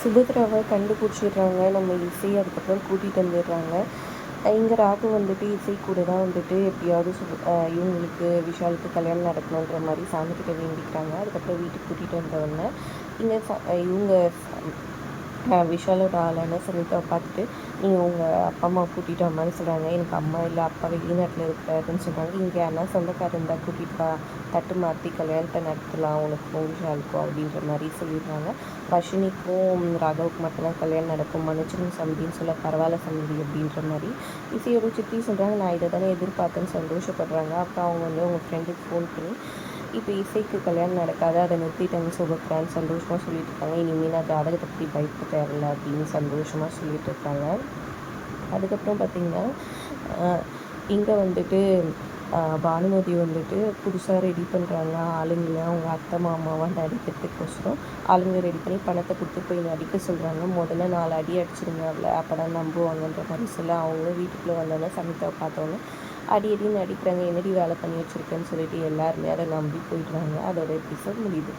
சுபத்ராவை கண்டுபிடிச்சிடுறாங்க நம்ம இசை. அதுக்கப்புறம் கூட்டிகிட்டு வந்துடுறாங்க. இங்கே ராகு வந்துட்டு இசை கூட தான் வந்துட்டு எப்படியாவது இவங்களுக்கு விஷாலுக்கு கல்யாணம் நடக்கணுன்ற மாதிரி சாமிக்கிட்ட வேண்டிக்கிறாங்க. அதுக்கப்புறம் வீட்டுக்கு கூட்டிகிட்டு வந்தவொடனே இங்கே இவங்க விஷாலோட ஆளான சமிதாவை பார்த்துட்டு நீங்கள் உங்கள் அப்பா அம்மா கூட்டிகிட்டு அம்மான்னு சொல்கிறாங்க. எனக்கு அம்மா இல்லை, அப்பா வெளிநாட்டில் இருக்கிறாருன்னு சொல்கிறாங்க. இங்கே யாருன்னா சொந்தக்காரர் இருந்தால் கூட்டிகிட்டு வா, தட்டு மாற்றி கல்யாணத்தை நடத்தலாம் உனக்கும் விஷாலுக்கும் அப்படின்ற மாதிரி சொல்லிடுறாங்க. வர்ஷினிக்கும் ராகவுக்கு மட்டும்தான் கல்யாணம் நடக்கும், மனுஷன் சம்மதின்னு சொல்ல பரவாயில்ல சம்மதி அப்படின்ற மாதிரி இசையோட சித்தி சொல்கிறாங்க. நான் இதை தானே எதிர்பார்த்தேன்னு சந்தோஷப்படுறாங்க. அப்புறம் அவங்க வந்து அவங்க ஃப்ரெண்டுக்கு ஃபோன் பண்ணி இப்போ இசைக்கு கல்யாணம் நடக்காது, அதை நிறுத்திட்டாங்க சுபத்ரான்னு சந்தோஷமாக சொல்லிட்டு இருக்காங்க. இனிமேல் நான் ஜாதகத்தை பற்றி பயப்பட தேவையில்லை அப்படின்னு சந்தோஷமாக சொல்லிட்டு இருக்காங்க. அதுக்கப்புறம் பார்த்திங்கன்னா இங்கே வந்துட்டு பானுமதி வந்துட்டு புதுசாக ரெடி பண்ணுறாங்க ஆளுங்களை. அவங்க அத்தை மாமாவை நடிக்கிறதுக்கோசரம் ஆளுங்க ரெடி பண்ணி பணத்தை கொடுத்து போய் நடிக்க சொல்கிறாங்க. முதல்ல 4 அடி அடிச்சிருங்க அவளை, அப்போ தான் நம்புவாங்கன்ற மாதிரி சொல்ல அவங்களும் வீட்டுக்குள்ளே வந்தோன்னே சமிதாவை பார்த்தோன்னே அடி அடின்னு நடிக்கிறாங்க. என்னடி வேலை பண்ணி வச்சுருக்கேன்னு சொல்லிட்டு எல்லாருமே அதை நம்பி போயிடுறாங்க. அதோட எபிசோட் முடியுது.